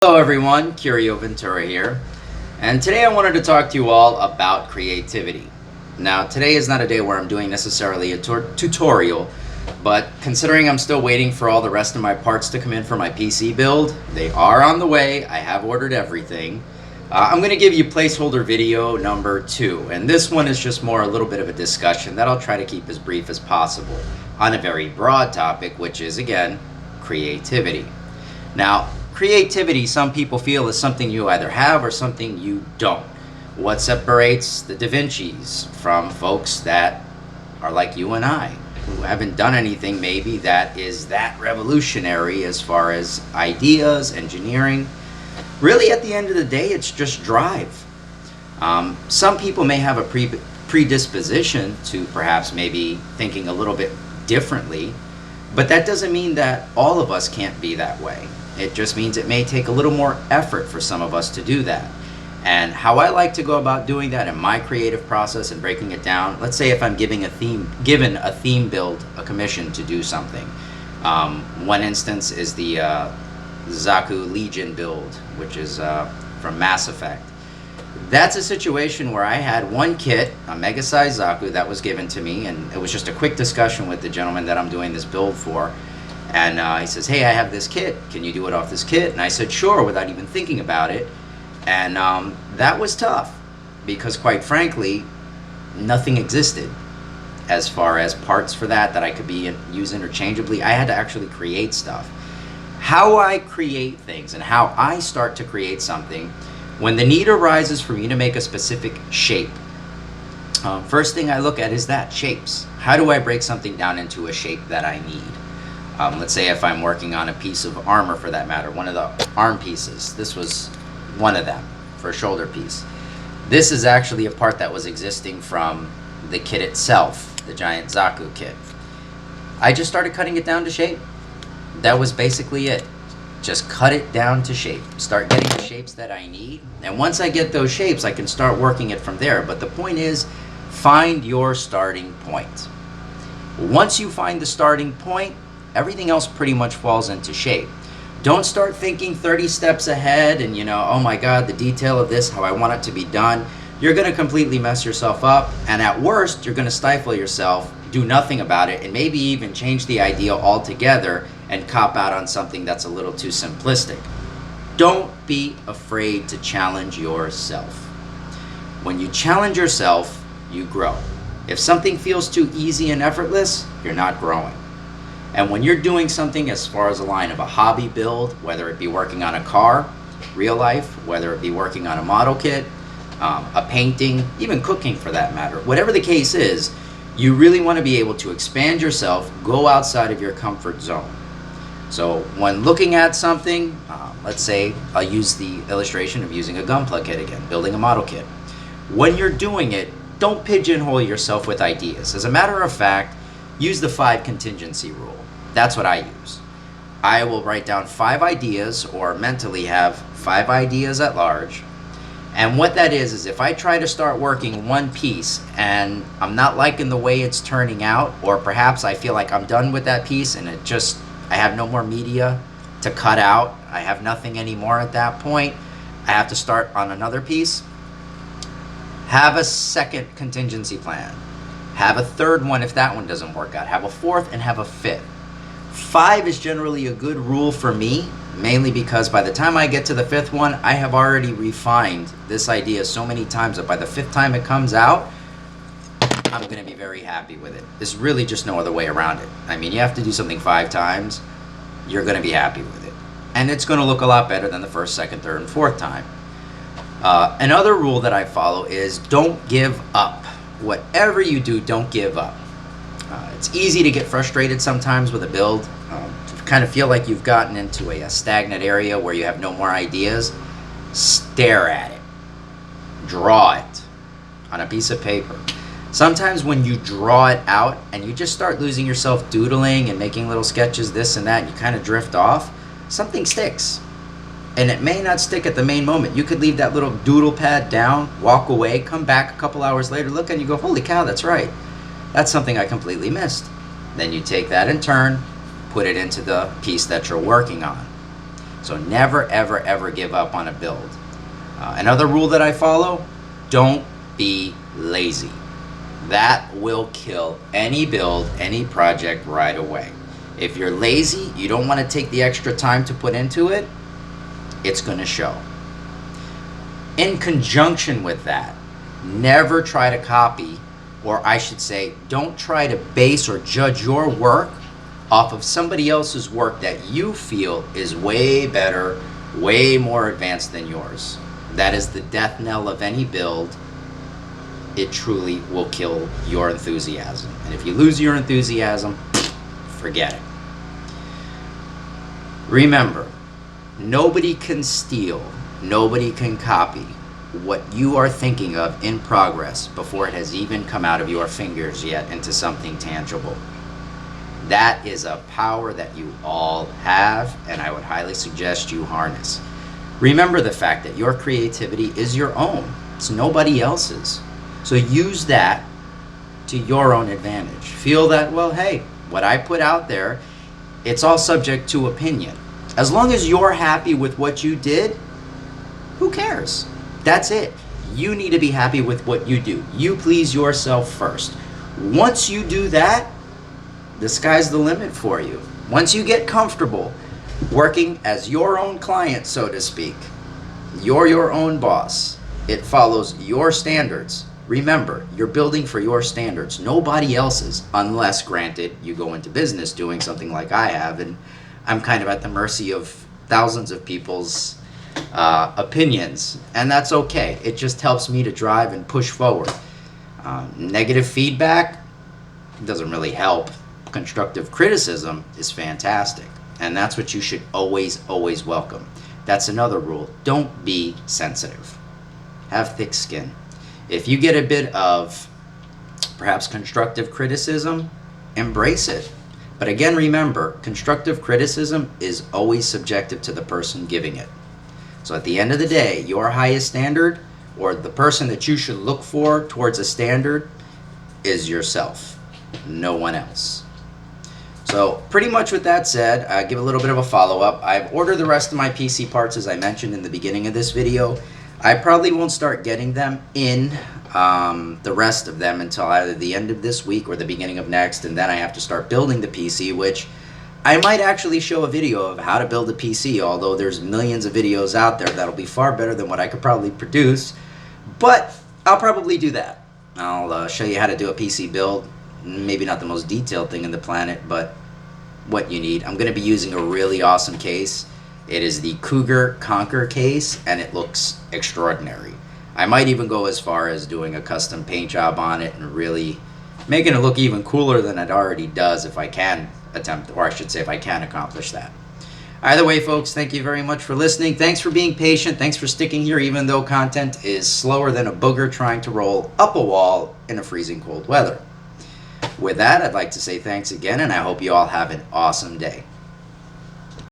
Hello everyone, Curio Ventura here, and today I wanted to talk to you all about creativity. Now, today is not a day where I'm doing necessarily a tutorial, but considering I'm still waiting for all the rest of my parts to come in for my PC build, they are on the way. I have ordered everything. I'm going to give you placeholder video number 2, and this one is just more a little bit of a discussion that I'll try to keep as brief as possible on a very broad topic, which is, again, creativity. Now, creativity, some people feel, is something you either have or something you don't. What separates the Da Vinci's from folks that are like you and I, who haven't done anything maybe that is that revolutionary as far as ideas, engineering? Really, at the end of the day, it's just drive. Some people may have a predisposition to perhaps maybe thinking a little bit differently, but that doesn't mean that all of us can't be that way. It just means it may take a little more effort for some of us to do that. And how I like to go about doing that in my creative process and breaking it down, let's say if I'm given a theme build, a commission to do something. One instance is the Zaku Legion build, which is from Mass Effect. That's a situation where I had one kit, a mega size Zaku, that was given to me, and it was just a quick discussion with the gentleman that I'm doing this build for. And he says, hey, I have this kit. Can you do it off this kit? And I said, sure, without even thinking about it. And that was tough because, quite frankly, nothing existed as far as parts for that I could be used interchangeably. I had to actually create stuff. How I create things and how I start to create something, when the need arises for me to make a specific shape, first thing I look at is that shapes. How do I break something down into a shape that I need? Let's say if I'm working on a piece of armor, for that matter, one of the arm pieces. This was one of them for a shoulder piece. This is actually a part that was existing from the kit itself, the giant Zaku kit. I just started cutting it down to shape. That was basically it. Just cut it down to shape. Start getting the shapes that I need. And once I get those shapes, I can start working it from there. But the point is, find your starting point. Once you find the starting point, everything else pretty much falls into shape. Don't start thinking 30 steps ahead and, oh my God, the detail of this, how I want it to be done. You're going to completely mess yourself up. And at worst, you're going to stifle yourself, do nothing about it, and maybe even change the idea altogether and cop out on something that's a little too simplistic. Don't be afraid to challenge yourself. When you challenge yourself, you grow. If something feels too easy and effortless, you're not growing. And when you're doing something as far as a line of a hobby build, whether it be working on a car, real life, whether it be working on a model kit, a painting, even cooking for that matter, whatever the case is, you really want to be able to expand yourself, go outside of your comfort zone. So when looking at something, let's say I'll use the illustration of using a gunpla kit again, building a model kit. When you're doing it, don't pigeonhole yourself with ideas. As a matter of fact, use the 5 contingency rule. That's what I use. I will write down 5 ideas, or mentally have 5 ideas at large. And what that is if I try to start working one piece and I'm not liking the way it's turning out, or perhaps I feel like I'm done with that piece and I have no more media to cut out, I have nothing anymore at that point, I have to start on another piece. Have a second contingency plan. Have a third one if that one doesn't work out. Have a fourth and have a fifth. 5 is generally a good rule for me, mainly because by the time I get to the 5th one, I have already refined this idea so many times that by the 5th time it comes out, I'm going to be very happy with it. There's really just no other way around it. I mean, you have to do something 5 times, you're going to be happy with it. And it's going to look a lot better than the 1st, 2nd, 3rd, and 4th time. Another rule that I follow is don't give up. Whatever you do, don't give up. It's easy to get frustrated sometimes with a build, to kind of feel like you've gotten into a stagnant area where you have no more ideas. Stare at it. Draw it on a piece of paper. Sometimes when you draw it out and you just start losing yourself doodling and making little sketches, this and that, and you kind of drift off, something sticks. And it may not stick at the main moment. You could leave that little doodle pad down, walk away, come back a couple hours later, look, and you go, holy cow, that's right. That's something I completely missed. Then you take that in turn, put it into the piece that you're working on. So never, ever, ever give up on a build. Another rule that I follow, don't be lazy. That will kill any build, any project right away. If you're lazy, you don't want to take the extra time to put into it, it's going to show. In conjunction with that, never try to copy, or I should say, don't try to base or judge your work off of somebody else's work that you feel is way better, way more advanced than yours. That is the death knell of any build. It truly will kill your enthusiasm. And if you lose your enthusiasm, forget it. Remember, nobody can steal, nobody can copy what you are thinking of in progress before it has even come out of your fingers yet into something tangible. That is a power that you all have, and I would highly suggest you harness. Remember the fact that your creativity is your own. It's nobody else's. So use that to your own advantage. Feel that, well, hey, what I put out there, it's all subject to opinion. As long as you're happy with what you did, who cares? That's it. You need to be happy with what you do. You please yourself first. Once you do that, the sky's the limit for you. Once you get comfortable working as your own client, so to speak, you're your own boss. It follows your standards. Remember, you're building for your standards, nobody else's, unless, granted, you go into business doing something like I have, and I'm kind of at the mercy of thousands of people's opinions, and that's okay. It just helps me to drive and push forward. Negative feedback doesn't really help. Constructive criticism is fantastic, and that's what you should always, always welcome. That's another rule. Don't be sensitive. Have thick skin. If you get a bit of perhaps constructive criticism, embrace it. But again, remember, constructive criticism is always subjective to the person giving it. So at the end of the day, your highest standard, or the person that you should look for towards a standard, is yourself, no one else. So pretty much with that said, I give a little bit of a follow-up. I've ordered the rest of my PC parts, as I mentioned in the beginning of this video. I probably won't start getting them in, the rest of them, until either the end of this week or the beginning of next, and then I have to start building the PC, which I might actually show a video of how to build a PC, although there's millions of videos out there that'll be far better than what I could probably produce, but I'll probably do that. I'll show you how to do a PC build. Maybe not the most detailed thing in the planet, but what you need. I'm going to be using a really awesome case. It is the Cougar Conquer case, and it looks extraordinary. I might even go as far as doing a custom paint job on it and really making it look even cooler than it already does, if I can attempt, or I should say if I can accomplish that. Either way, folks, thank you very much for listening. Thanks for being patient. Thanks for sticking here, even though content is slower than a booger trying to roll up a wall in a freezing cold weather. With that, I'd like to say thanks again, and I hope you all have an awesome day.